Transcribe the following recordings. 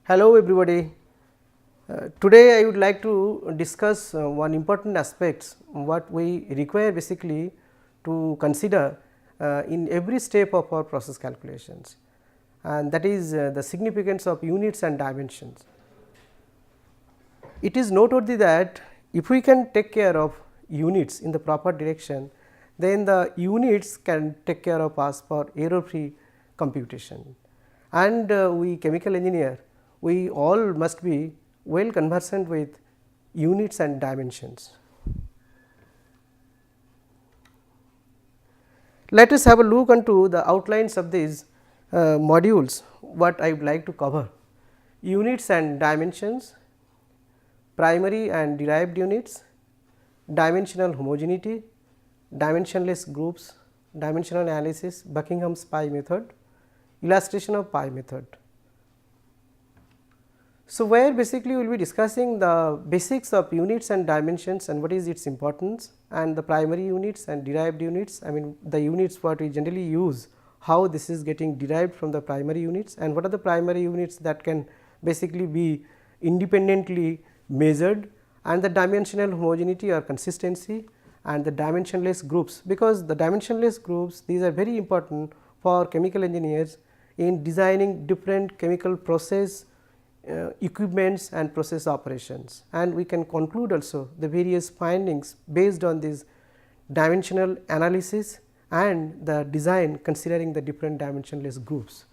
Hello everybody. Today I would like to discuss one important aspects what we require basically to consider in every step of our process calculations, and that is the significance of units and dimensions. It is noteworthy that if we can take care of units in the proper direction, then the units can take care of us for error free computation, and we chemical engineer, we all must be well conversant with units and dimensions. Let us have a look into the outlines of these modules what I would like to cover: units and dimensions, primary and derived units, dimensional homogeneity, dimensionless groups, dimensional analysis, Buckingham's pi method, illustration of pi method. So, where basically we will be discussing the basics of units and dimensions and what is its importance, and the primary units and derived units, I mean the units what we generally use, how this is getting derived from the primary units, and what are the primary units that can basically be independently measured, and the dimensional homogeneity or consistency, and the dimensionless groups, because the dimensionless groups, these are very important for chemical engineers in designing different chemical process equipments and process operations, and we can conclude also the various findings based on this dimensional analysis and the design considering the different dimensionless groups.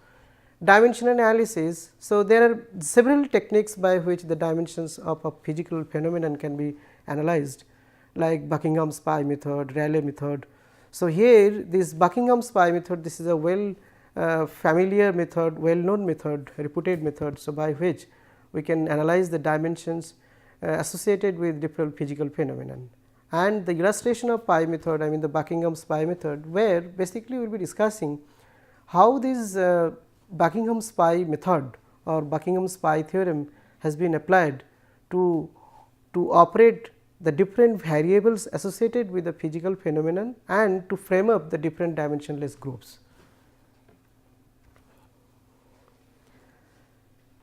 Dimensional analysis, so there are several techniques by which the dimensions of a physical phenomenon can be analyzed, like Buckingham's pi method, Rayleigh method. So, here this Buckingham's pi method, this is a well familiar method, well known method, reputed method. So, by which we can analyze the dimensions associated with different physical phenomenon, and the illustration of pi method, I mean the Buckingham's pi method, where basically we will be discussing how this Buckingham's pi method or Buckingham's pi theorem has been applied to operate the different variables associated with the physical phenomenon and to frame up the different dimensionless groups.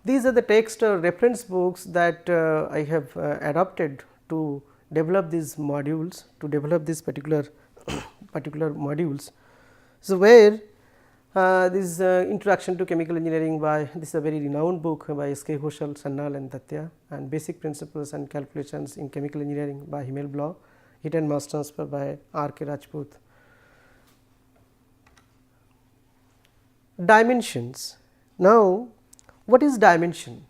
These are the text or reference books that I have adopted to develop these modules, to develop these particular modules. So, where this Introduction to Chemical Engineering by, this is a very renowned book by S.K. Ghoshal, Sannal and Dattya, and Basic Principles and Calculations in Chemical Engineering by Himmel Blau, Heat and Mass Transfer by R.K. Rajput. Dimensions. Now, what is dimension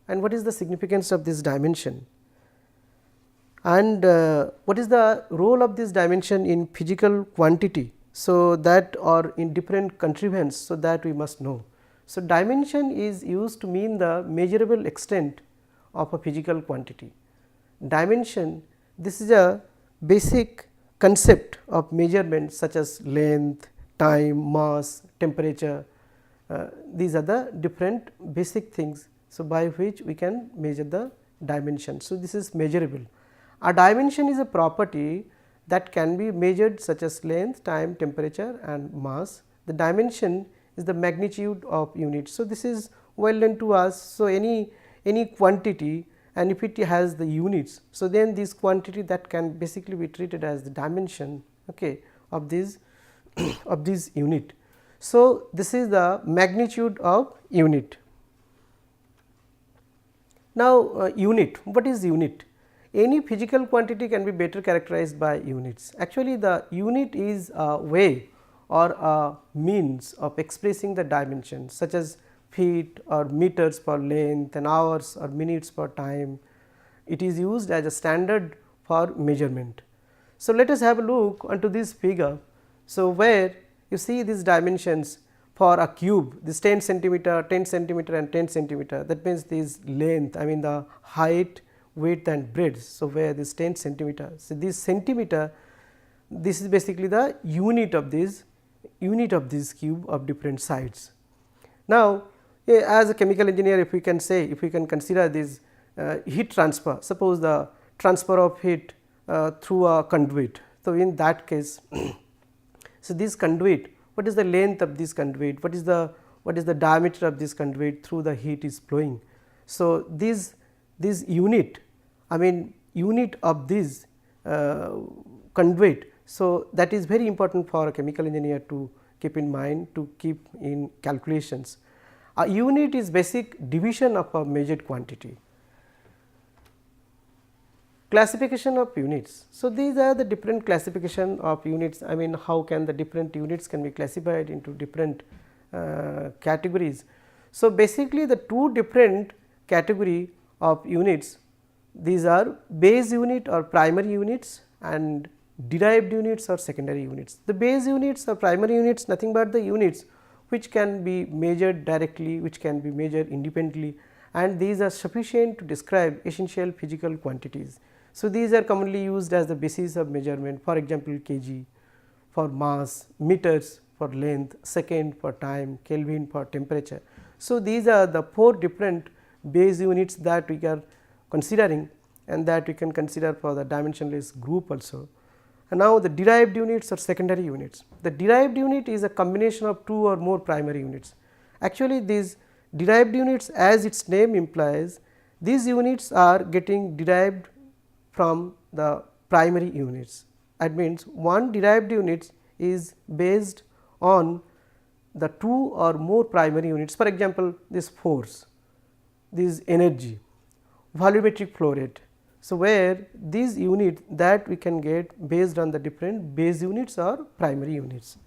and what is the significance of this dimension, and what is the role of this dimension in physical quantity, so that or in different contrivance, so that we must know. So, dimension is used to mean the measurable extent of a physical quantity. Dimension, this is a basic concept of measurement such as length, time, mass, temperature. These are the different basic things, so by which we can measure the dimension. So, this is measurable. A dimension is a property that can be measured such as length, time, temperature and mass. The dimension is the magnitude of units. So, this is well known to us. So, any quantity, and if it has the units, so then this quantity that can basically be treated as the dimension, okay, of this of this unit. So, this is the magnitude of unit. Now, unit, what is unit? Any physical quantity can be better characterized by units. Actually, the unit is a way or a means of expressing the dimensions, such as feet or meters per length and hours or minutes per time. It is used as a standard for measurement. So, let us have a look onto this figure. So, where you see these dimensions for a cube, this 10 centimeter, 10 centimeter and 10 centimeter, that means this length, I mean the height, width and breadth. So, where this 10 centimeter, so this centimeter, this is basically the unit of this cube of different sides. Now, as a chemical engineer, if we can say, if we can consider this heat transfer, suppose the transfer of heat through a conduit. So, in that case, so this conduit, what is the length of this conduit, what is the diameter of this conduit through the heat is flowing. So, this unit, I mean unit of this conduit. So, that is very important for a chemical engineer to keep in mind, to keep in calculations. A unit is basic division of a measured quantity. Classification of units. So, these are the different classification of units. I mean, how can the different units can be classified into different categories. So, basically the two different category of units, these are base unit or primary units and derived units or secondary units. The base units or primary units, nothing but the units which can be measured directly, which can be measured independently, and these are sufficient to describe essential physical quantities. So, these are commonly used as the basis of measurement, for example, kg for mass, meters for length, second for time, Kelvin for temperature. So, these are the four different base units that we are considering and that we can consider for the dimensionless group also. And now, the derived units or secondary units. The derived unit is a combination of two or more primary units. Actually, these derived units, as its name implies, these units are getting derived from the primary units. That means, one derived unit is based on the two or more primary units. For example, this force, this energy, volumetric flow rate. So, where these units that we can get based on the different base units or primary units.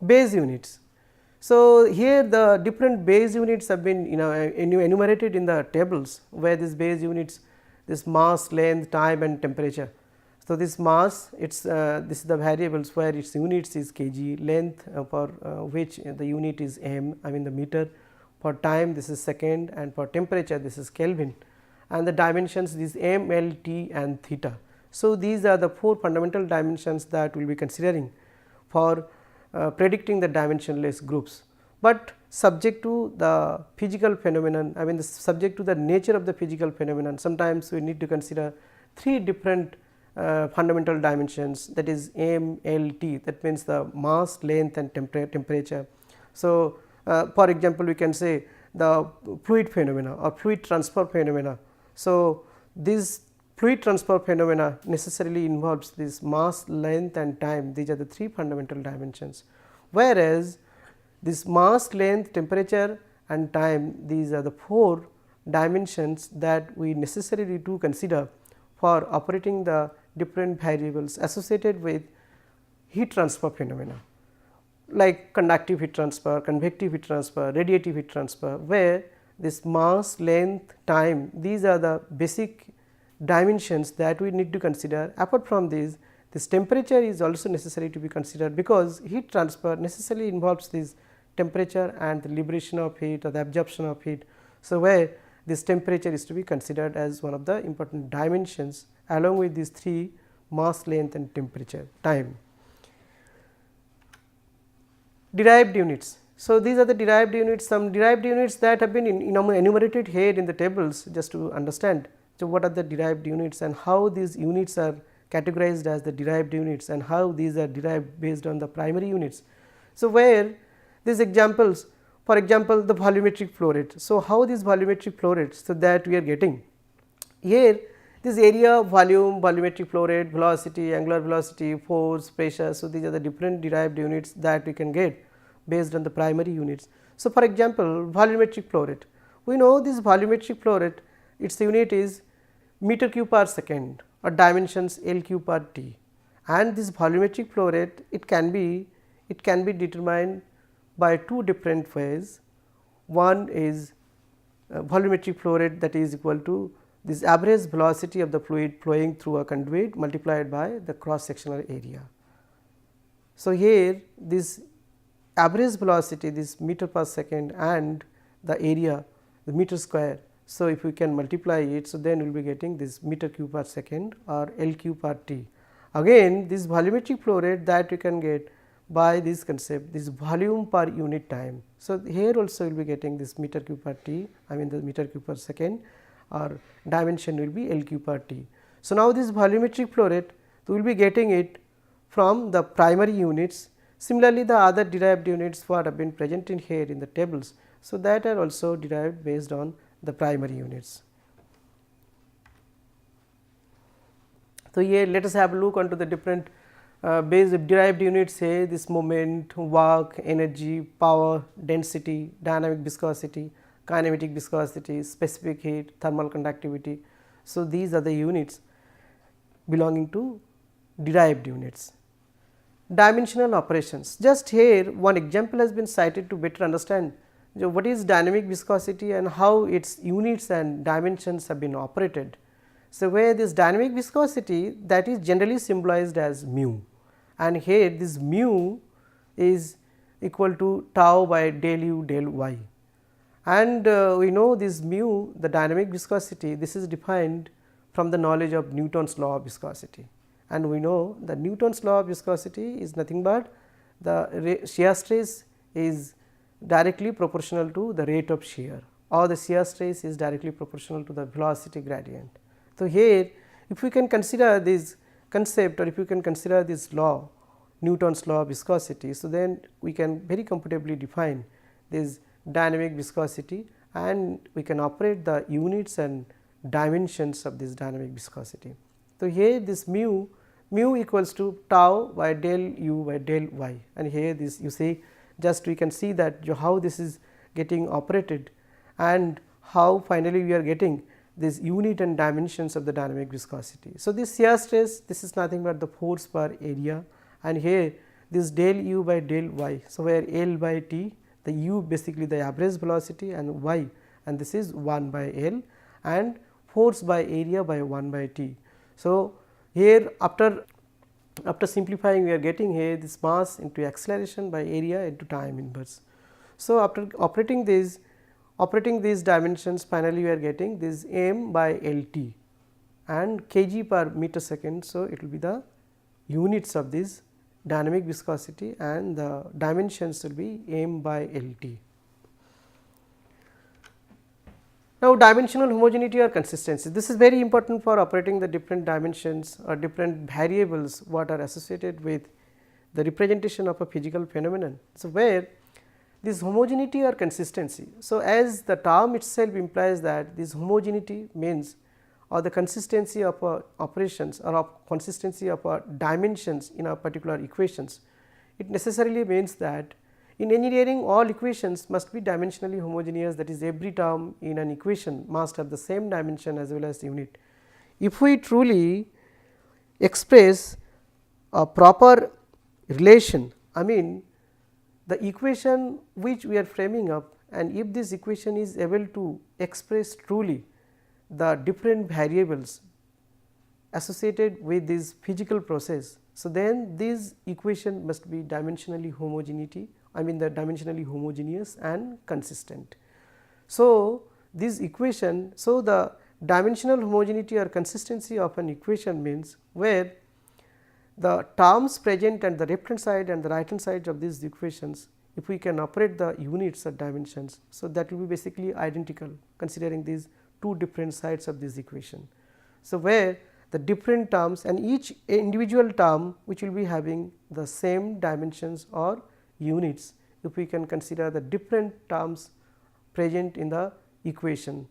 Base units. So, here the different base units have been enumerated in the tables, where these base units, this mass, length, time and temperature. So, this mass, this is the variables where its units is kg, length for which the unit is m, I mean the meter, for time this is second, and for temperature this is Kelvin, and the dimensions is m, l, t and theta. So, these are the four fundamental dimensions that we will be considering for predicting the dimensionless groups, but subject to the physical phenomenon, I mean the subject to the nature of the physical phenomenon. Sometimes we need to consider three different fundamental dimensions, that is m, l, t, that means the mass, length and temperature. So, for example, we can say the fluid phenomena or fluid transfer phenomena. So, this fluid transfer phenomena necessarily involves this mass, length and time. These are the three fundamental dimensions, whereas this mass, length, temperature and time, these are the four dimensions that we necessarily do consider for operating the different variables associated with heat transfer phenomena, like conductive heat transfer, convective heat transfer, radiative heat transfer, where this mass, length, time, these are the basic dimensions that we need to consider. Apart from this temperature is also necessary to be considered, because heat transfer necessarily involves this temperature and the liberation of heat or the absorption of heat. So, where this temperature is to be considered as one of the important dimensions along with these three, mass, length and temperature, time. Derived units. So, these are the derived units, some derived units that have been enumerated here in the tables, just to understand. So, what are the derived units and how these units are categorized as the derived units and how these are derived based on the primary units. So, where these examples, for example, the volumetric flow rate. So, how this volumetric flow rate, so that we are getting here this area, volume, volumetric flow rate, velocity, angular velocity, force, pressure. So, these are the different derived units that we can get based on the primary units. So, for example, volumetric flow rate, we know this volumetric flow rate, its unit is meter cube per second or dimensions L cube per T, and this volumetric flow rate it can be determined by two different ways. One is volumetric flow rate, that is equal to this average velocity of the fluid flowing through a conduit multiplied by the cross sectional area. So, here this average velocity, this meter per second, and the area, the meter square. So, if we can multiply it, so then we will be getting this meter cube per second or L cube per T. Again this volumetric flow rate that we can get by this concept, this volume per unit time. So, here also we will be getting this meter cube per T, I mean the meter cube per second, or dimension will be L cube per T. So, now this volumetric flow rate we will be getting it from the primary units. Similarly, the other derived units what have been present in here in the tables, so that are also derived based on the primary units. So, here let us have a look onto the different base derived units, say this moment, work, energy, power, density, dynamic viscosity, kinematic viscosity, specific heat, thermal conductivity. So, these are the units belonging to derived units. Dimensional operations, just here one example has been cited to better understand what is dynamic viscosity and how its units and dimensions have been operated. So, where this dynamic viscosity, that is generally symbolized as mu, and here this mu is equal to tau by del u del y, and we know this mu, the dynamic viscosity, this is defined from the knowledge of Newton's law of viscosity, and we know that Newton's law of viscosity is nothing but the shear stress is directly proportional to the rate of shear, or the shear stress is directly proportional to the velocity gradient. So, here if we can consider this concept, or if you can consider this law, Newton's law of viscosity, so then we can very comfortably define this dynamic viscosity, and we can operate the units and dimensions of this dynamic viscosity. So, here this mu equals to tau by del u by del y, and here this you see, just we can see that how this is getting operated and how finally we are getting this unit and dimensions of the dynamic viscosity. So, this shear stress, this is nothing but the force per area, and here this del u by del y. So, where L by T, the u basically the average velocity, and y, and this is 1 by L, and force by area by 1 by T. So, here after simplifying we are getting here this mass into acceleration by area into time inverse. So, after operating these dimensions, finally we are getting this m by Lt and kg per meter second. So, it will be the units of this dynamic viscosity, and the dimensions will be m by Lt. Now, dimensional homogeneity or consistency, this is very important for operating the different dimensions or different variables what are associated with the representation of a physical phenomenon. So, where this homogeneity or consistency. So, as the term itself implies that this homogeneity means, or the consistency of operations or of consistency of dimensions in a particular equations, it necessarily means that in engineering all equations must be dimensionally homogeneous, that is every term in an equation must have the same dimension as well as unit. If we truly express a proper relation, I mean the equation which we are framing up, and if this equation is able to express truly the different variables associated with this physical process, so then this equation must be dimensionally homogeneity, I mean the dimensionally homogeneous and consistent. So, this equation, so the dimensional homogeneity or consistency of an equation means where the terms present at the left hand side and the right hand side of these equations, if we can operate the units or dimensions, so that will be basically identical considering these two different sides of this equation. So, where the different terms and each individual term which will be having the same dimensions or units, if we can consider the different terms present in the equation.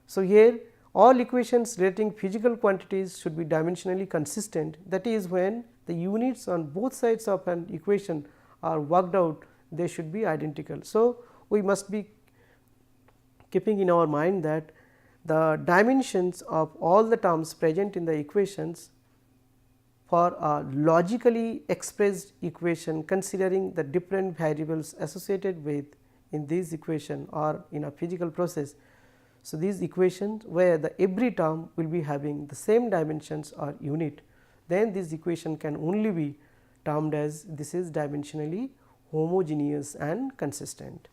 So, here all equations relating physical quantities should be dimensionally consistent, that is when the units on both sides of an equation are worked out, they should be identical. So, we must be keeping in our mind that the dimensions of all the terms present in the equations for a logically expressed equation considering the different variables associated with in this equation or in a physical process. So, these equations where the every term will be having the same dimensions or unit, then this equation can only be termed as this is dimensionally homogeneous and consistent.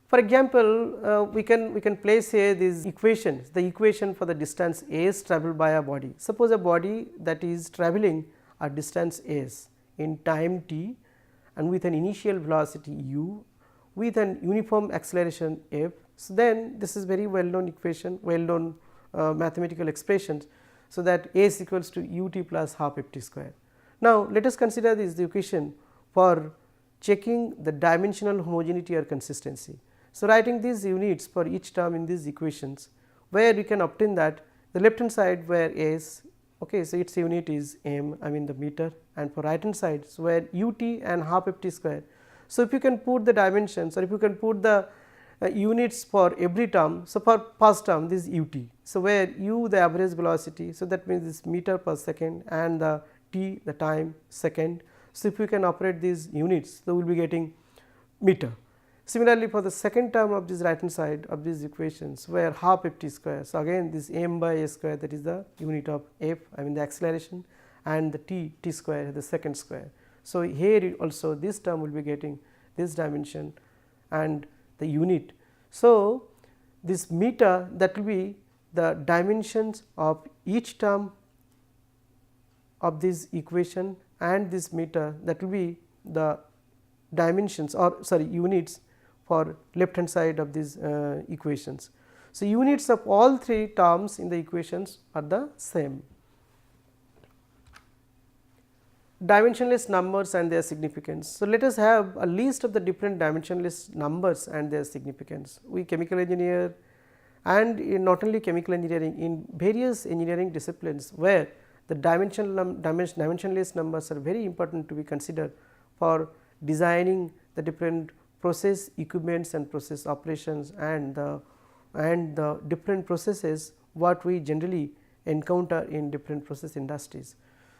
For example, we can place here these equations, the equation for the distance s travelled by a body. Suppose a body that is travelling a distance s in time t and with an initial velocity u with an uniform acceleration f. So, then this is very well known equation, well known mathematical expressions. So that A is equals to ut plus half ft square. Now, let us consider this the equation for checking the dimensional homogeneity or consistency. So, writing these units for each term in these equations, where we can obtain that the left hand side where S, okay, so its unit is m, I mean the meter, and for right hand side so where ut and half ft square. So, if you can put the dimensions or if you can put the units for every term. So, for first term this ut. So, where u the average velocity, so that means this meter per second, and the t the time second. So, if we can operate these units, so we will be getting meter. Similarly, for the second term of this right hand side of these equations where half ft square. So, again this m by a square, that is the unit of f, I mean the acceleration, and the t square, the second square. So, here also this term will be getting this dimension and the unit. So, this meter, that will be the dimensions of each term of this equation, and this meter, that will be the dimensions or sorry units for left hand side of these equations. So, units of all three terms in the equations are the same. Dimensionless numbers and their significance. So, let us have a list of the different dimensionless numbers and their significance. We chemical engineer, and in not only chemical engineering, in various engineering disciplines where the dimensionless numbers are very important to be considered for designing the different process equipments and process operations and the different processes what we generally encounter in different process industries.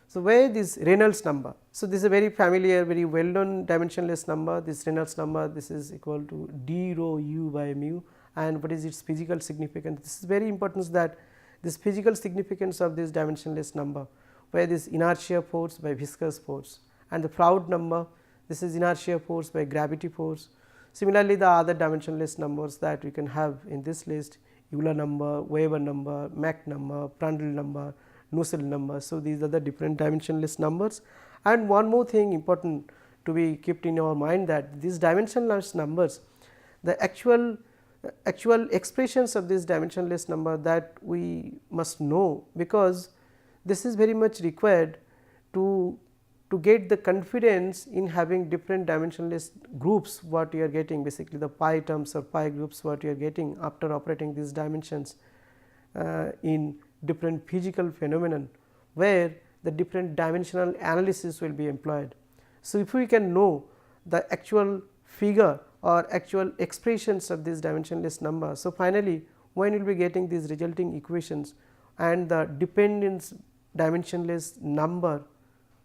So, where this Reynolds number. So, this is a very familiar, very well known dimensionless number. This Reynolds number, this is equal to d rho u by mu, and what is its physical significance? This is very important, that this physical significance of this dimensionless number, where this inertia force by viscous force, and the Froude number, this is inertia force by gravity force. Similarly, the other dimensionless numbers that we can have in this list, Euler number, Weber number, Mach number, Prandtl number, Nusselt number. So, these are the different dimensionless numbers. And one more thing important to be kept in our mind, that these dimensionless numbers, the actual expressions of this dimensionless number that we must know, because this is very much required to get the confidence in having different dimensionless groups what you are getting, basically the pi terms or pi groups what you are getting after operating these dimensions in different physical phenomenon, where the different dimensional analysis will be employed. So, if we can know the actual figure or actual expressions of this dimensionless number, so finally, when we will be getting these resulting equations and the dependence dimensionless number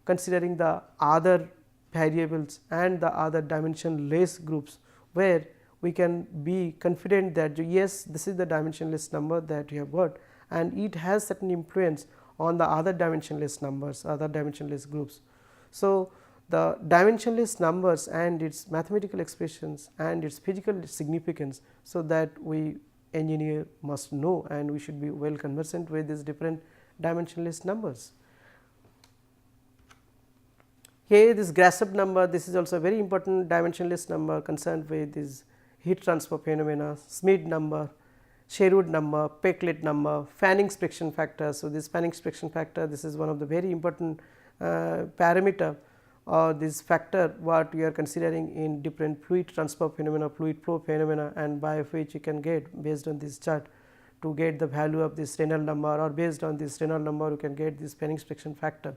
considering the other variables and the other dimensionless groups, where we can be confident that yes, this is the dimensionless number that we have got, and it has certain influence on the other dimensionless numbers, other dimensionless groups. So, the dimensionless numbers and its mathematical expressions and its physical significance, so that we engineer must know, and we should be well conversant with these different dimensionless numbers. Here this Grashof number, this is also a very important dimensionless number concerned with this heat transfer phenomena, Schmidt number, Sherwood number, Peclet number, Fanning's friction factor. So, this Fanning's friction factor, this is one of the very important parameter or this factor what we are considering in different fluid transfer phenomena, fluid flow phenomena, and by which you can get based on this chart to get the value of this Reynolds number, or based on this Reynolds number you can get this Fanning's friction factor.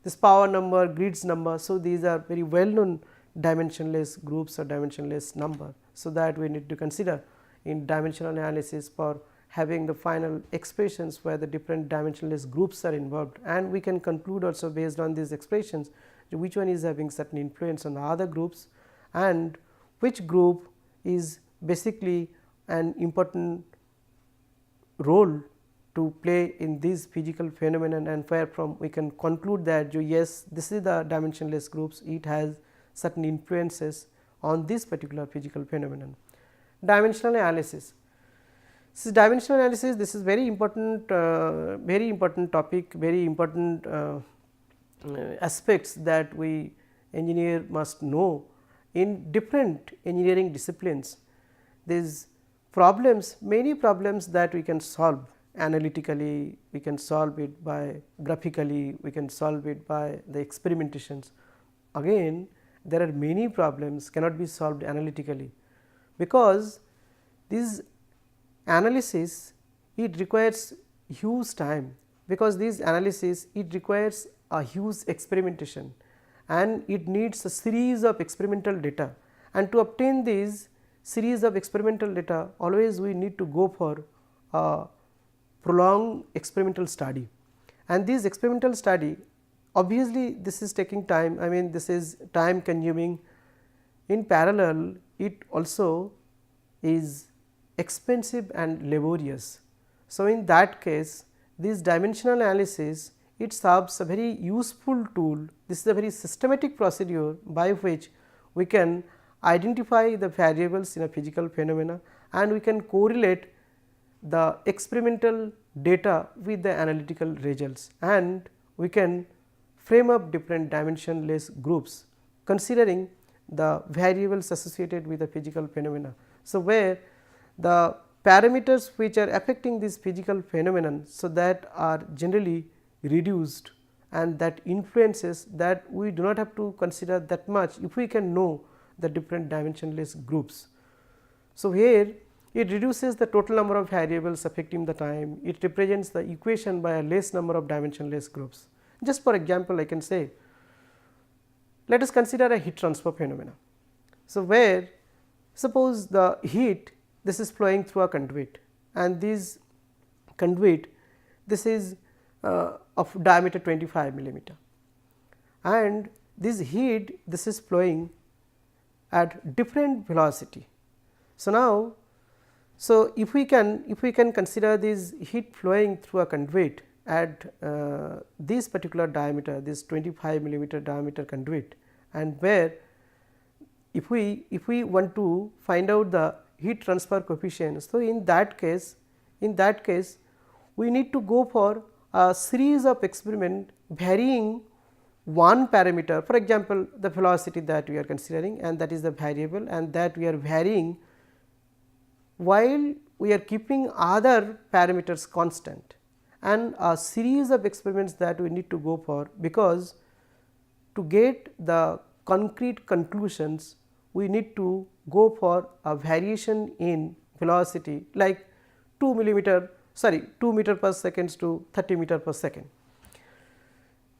This power number, Grids number. So, these are very well known dimensionless groups or dimensionless number. So, that we need to consider in dimensional analysis for having the final expressions where the different dimensionless groups are involved, and we can conclude also based on these expressions which one is having certain influence on the other groups, and which group is basically an important role to play in this physical phenomenon, and where from we can conclude that yes, this is the dimensionless groups, it has certain influences on this particular physical phenomenon. Dimensional analysis. So, dimensional analysis, this is very important topic, very important aspects that we engineer must know in different engineering disciplines. These problems, many problems that we can solve analytically, we can solve it by graphically, we can solve it by the experimentations. Again, there are many problems cannot be solved analytically, because this analysis it requires huge time, because this analysis it requires a huge experimentation and it needs a series of experimental data, and to obtain these series of experimental data always we need to go for a prolonged experimental study, and this experimental study obviously this is taking time. I mean, this is time consuming. In parallel, it also is expensive and laborious. So, in that case, this dimensional analysis it serves a very useful tool. This is a very systematic procedure by which we can identify the variables in a physical phenomena, and we can correlate the experimental data with the analytical results, and we can frame up different dimensionless groups considering the variables associated with the physical phenomena. So, where the parameters which are affecting this physical phenomenon, so that are generally reduced, and that influences that we do not have to consider that much if we can know the different dimensionless groups. So, here it reduces the total number of variables affecting the time, it represents the equation by a less number of dimensionless groups. Just for example, I can say, let us consider a heat transfer phenomena. So, where suppose the heat this is flowing through a conduit, and this conduit this is of diameter 25 millimeter, and this heat this is flowing at different velocity. So, now if we can consider this heat flowing through a conduit at this particular diameter, this 25 millimeter diameter conduit, and where if we want to find out the heat transfer coefficient. So, in that case we need to go for a series of experiment varying one parameter, for example, the velocity that we are considering, and that is the variable, and that we are varying while we are keeping other parameters constant, and a series of experiments that we need to go for, because to get the concrete conclusions we need to go for a variation in velocity like 2 meter per second to 30 meter per second.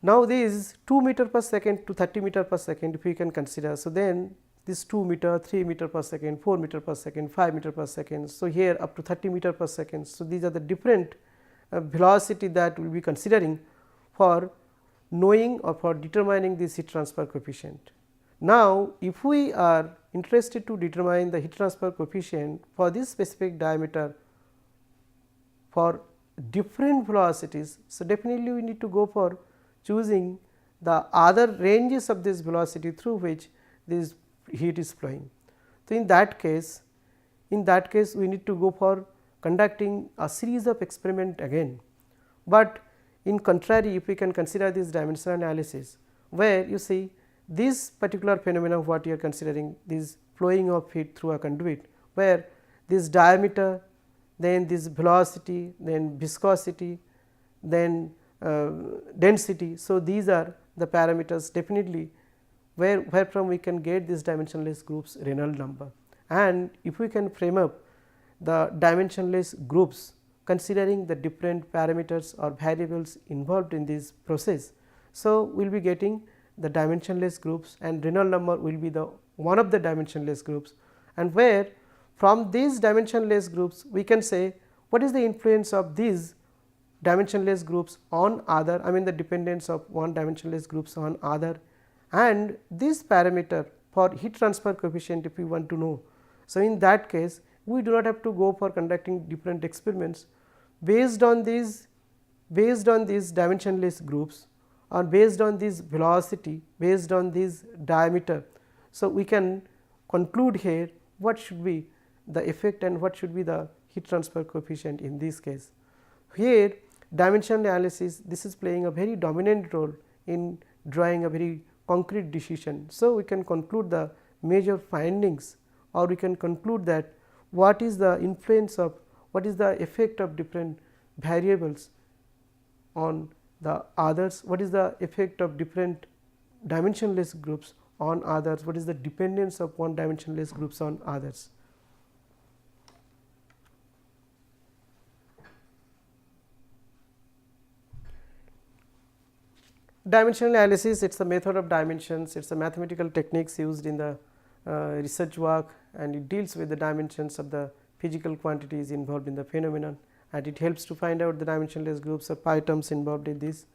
Now, this 2 meter per second to 30 meter per second if we can consider. So, then this 2 meter, 3 meter per second, 4 meter per second, 5 meter per second. So, here up to 30 meter per second. So, these are the different velocity that we will be considering for knowing or for determining this heat transfer coefficient. Now, if we are interested to determine the heat transfer coefficient for this specific diameter for different velocities, so definitely we need to go for choosing the other ranges of this velocity through which this heat is flowing. So, in that case we need to go for conducting a series of experiment again, but in contrary if we can consider this dimensional analysis, where you see this particular phenomenon what you are considering, this flowing of heat through a conduit, where this diameter, then this velocity, then viscosity, then density. So, these are the parameters definitely where from we can get this dimensionless groups Reynolds number, and if we can frame up the dimensionless groups considering the different parameters or variables involved in this process. So, we will be getting the dimensionless groups, and Reynolds number will be the one of the dimensionless groups, and where from these dimensionless groups we can say what is the influence of these dimensionless groups on other, I mean the dependence of one dimensionless groups on other, and this parameter for heat transfer coefficient if we want to know. So, in that case we do not have to go for conducting different experiments based on these dimensionless groups, or based on this velocity, based on this diameter. So, we can conclude here what should be the effect and what should be the heat transfer coefficient in this case. Here dimensional analysis this is playing a very dominant role in drawing a very concrete decision. So, we can conclude the major findings, or we can conclude that what is the influence of, what is the effect of different variables on the others, what is the effect of different dimensionless groups on others, what is the dependence of one dimensionless groups on others. Dimensional analysis, it is a method of dimensions, it is a mathematical techniques used in the research work, and it deals with the dimensions of the physical quantities involved in the phenomenon, and it helps to find out the dimensionless groups or pi terms involved in this.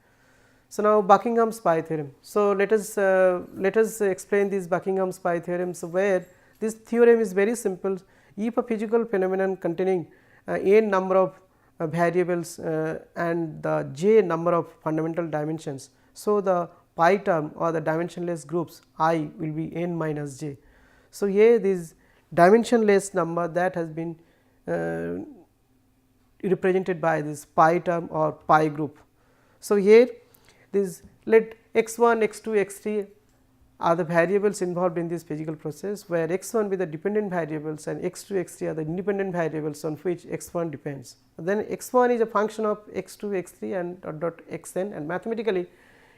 So, now Buckingham's pi theorem. So, let us explain this Buckingham's pi theorem. So, where this theorem is very simple. If a physical phenomenon containing n number of variables and the j number of fundamental dimensions, so the pi term or the dimensionless groups I will be n minus j. So, here this dimensionless number that has been represented by this pi term or pi group. So, here this let x 1, x 2, x 3 are the variables involved in this physical process, where x 1 be the dependent variables and x 2, x 3 are the independent variables on which x 1 depends. Then x 1 is a function of x 2, x 3 and dot x n, and mathematically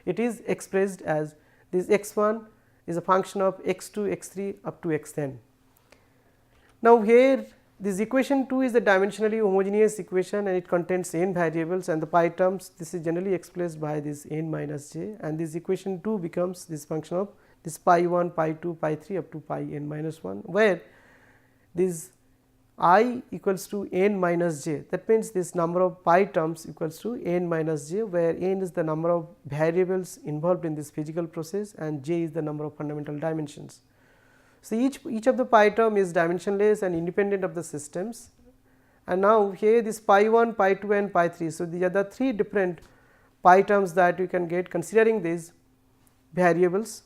it is expressed as this x 1 is a function of x 2, x 3 up to x n. Now, here this equation 2 is the dimensionally homogeneous equation, and it contains n variables, and the pi terms, this is generally expressed by this n minus j, and this equation 2 becomes this function of this pi 1, pi 2, pi 3 up to pi n minus 1, where this I equals to n minus j. That means, this number of pi terms equals to n minus j, where n is the number of variables involved in this physical process and j is the number of fundamental dimensions. So, each of the pi term is dimensionless and independent of the systems, and now here this pi 1, pi 2 and pi 3. So, these are the 3 different pi terms that you can get considering these variables,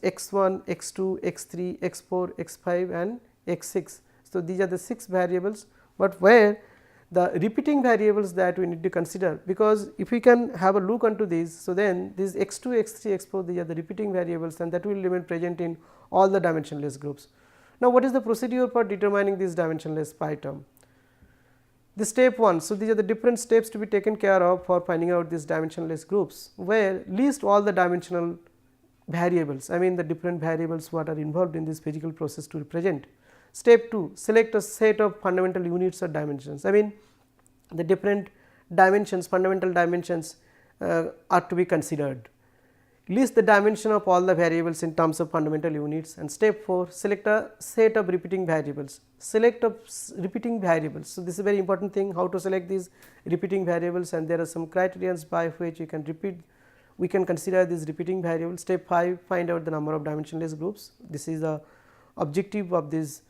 x 1, x 2, x 3, x 4, x 5 and x 6. So, these are the 6 variables, but where the repeating variables that we need to consider, because if we can have a look onto these. So, then these x 2, x 3, x 4, these are the repeating variables, and that will remain present in all the dimensionless groups. Now, what is the procedure for determining this dimensionless pi term? The step 1. So, these are the different steps to be taken care of for finding out these dimensionless groups, where list all the dimensional variables, I mean the different variables what are involved in this physical process to represent. Step 2, select a set of fundamental units or dimensions, I mean the different dimensions, fundamental dimensions are to be considered. List the dimension of all the variables in terms of fundamental units, and step 4, select a set of repeating variables, select of repeating variables. So, this is a very important thing, how to select these repeating variables, and there are some criterions by which we can consider these repeating variables. Step 5, find out the number of dimensionless groups. This is the objective of this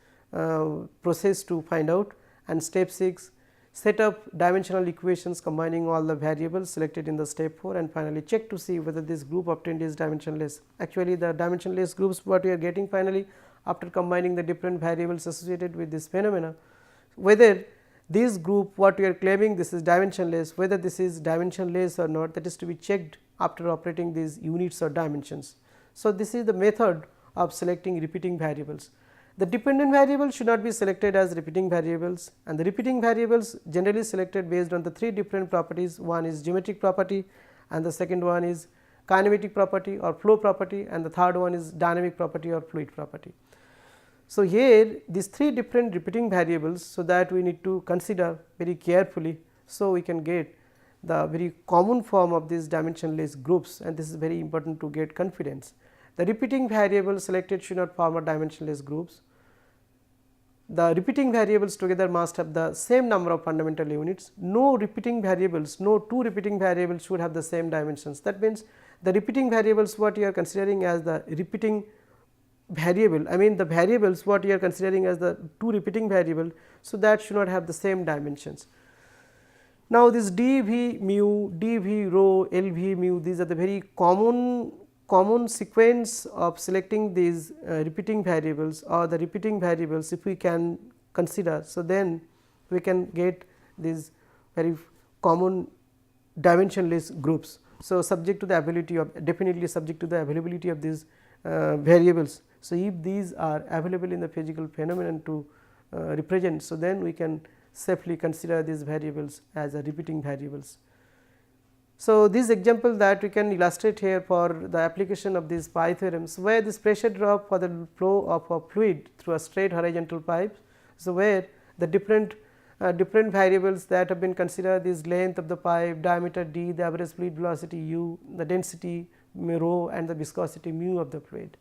process to find out, and step 6, set up dimensional equations combining all the variables selected in the step 4, and finally check to see whether this group obtained is dimensionless. Actually, the dimensionless groups what we are getting finally after combining the different variables associated with this phenomena, whether this group what we are claiming this is dimensionless, whether this is dimensionless or not, that is to be checked after operating these units or dimensions. So, this is the method of selecting repeating variables. The dependent variables should not be selected as repeating variables, and the repeating variables generally selected based on the 3 different properties. One is geometric property, and the second one is kinematic property or flow property, and the third one is dynamic property or fluid property. So, here these 3 different repeating variables, so that we need to consider very carefully. So, we can get the very common form of these dimensionless groups, and this is very important to get confidence. The repeating variables selected should not form a dimensionless groups. The repeating variables together must have the same number of fundamental units. No repeating variables, no 2 repeating variables should have the same dimensions. That means, the repeating variables what you are considering as the repeating variable, I mean the variables what you are considering as the 2 repeating variable, so that should not have the same dimensions. Now, this d v mu, d v rho, l v mu, these are the very common sequence of selecting these repeating variables, or the repeating variables if we can consider. So, then we can get these very common dimensionless groups. So, subject to the ability of, definitely subject to the availability of these variables. So, if these are available in the physical phenomenon to represent, so then we can safely consider these variables as a repeating variables. So, this example that we can illustrate here for the application of these pi theorems, where this pressure drop for the flow of a fluid through a straight horizontal pipe. So, where the different variables that have been considered is length of the pipe, diameter d, the average fluid velocity u, the density rho and the viscosity mu of the fluid.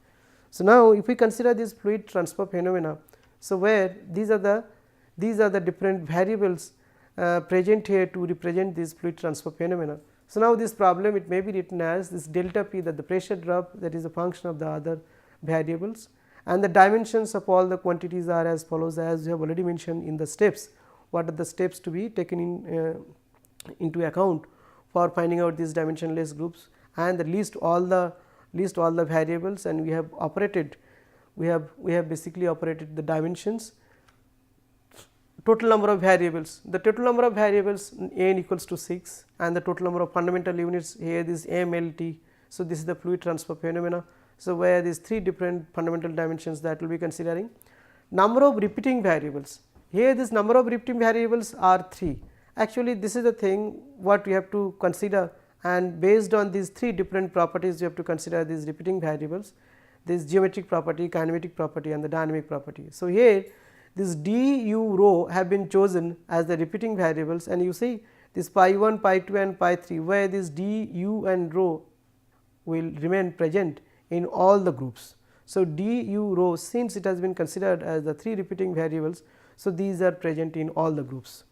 So, now if we consider this fluid transfer phenomena, so where these are the different variables present here to represent this fluid transfer phenomena. So, now this problem it may be written as this delta p, that the pressure drop that is a function of the other variables, and the dimensions of all the quantities are as follows, as we have already mentioned in the steps. What are the steps to be taken into account for finding out these dimensionless groups, and the list all the variables, and we have operated, we have basically operated the dimensions, total number of variables. The total number of variables n equals to 6, and the total number of fundamental units here is m, l, t. So, this is the fluid transfer phenomena. So, where these 3 different fundamental dimensions that we will be considering. Number of repeating variables, here this number of repeating variables are 3. Actually, this is the thing what we have to consider, and based on these 3 different properties we have to consider these repeating variables, this geometric property, kinematic property and the dynamic property. So, here this d, u, rho have been chosen as the repeating variables, and you see this pi 1, pi 2 and pi 3, where this d, u and rho will remain present in all the groups. So, d, u, rho, since it has been considered as the 3 repeating variables, so these are present in all the groups.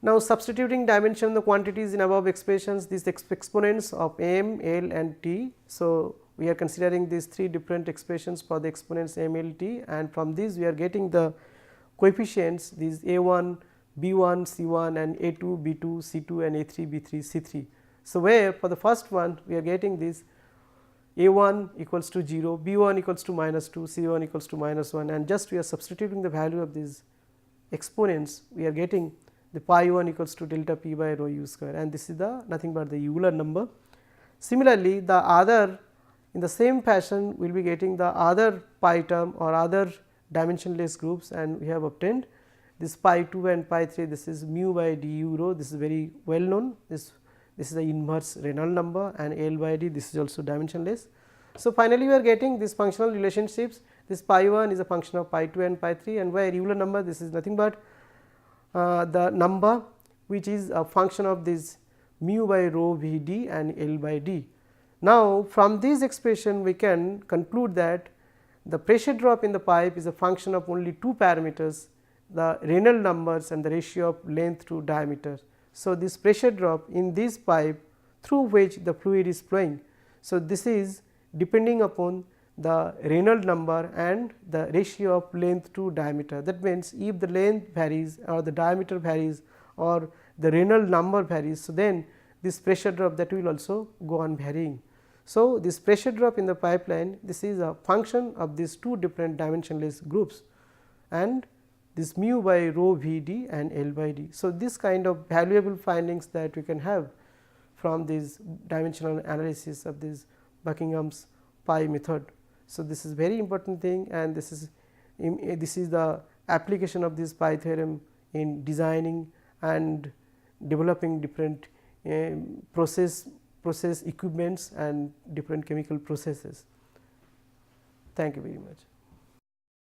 Now, substituting dimension of the quantities in above expressions, these exponents of m, l and t. So, we are considering these 3 different expressions for the exponents m, l, t, and from these we are getting the coefficients, these a1, b1, c1 and a2, b2, c2 and a3, b3, c3. So, where for the first one we are getting this a1 equals to 0, b1 equals to minus 2, c1 equals to minus 1, and just we are substituting the value of these exponents, we are getting the pi 1 equals to delta p by rho u square, and this is the nothing but the Euler number. Similarly, the other, in the same fashion we will be getting the other pi term or other dimensionless groups, and we have obtained this pi 2 and pi 3, this is mu by du rho, this is very well known, this is the inverse Reynolds number, and L by d, this is also dimensionless. So, finally, we are getting these functional relationships, this pi 1 is a function of pi 2 and pi 3, and where Euler number, this is nothing but the number which is a function of this mu by rho v d and L by d. Now, from this expression we can conclude that the pressure drop in the pipe is a function of only 2 parameters, the Reynolds numbers and the ratio of length to diameter. So, this pressure drop in this pipe through which the fluid is flowing. So, this is depending upon the Reynolds number and the ratio of length to diameter. That means, if the length varies or the diameter varies or the Reynolds number varies, so then this pressure drop that will also go on varying. So, this pressure drop in the pipeline, this is a function of these 2 different dimensionless groups, and this mu by rho v d and L by d. So, this kind of valuable findings that we can have from this dimensional analysis of this Buckingham's pi method. So, this is very important thing, and this is the application of this pi theorem in designing and developing different process equipments and different chemical processes. Thank you very much.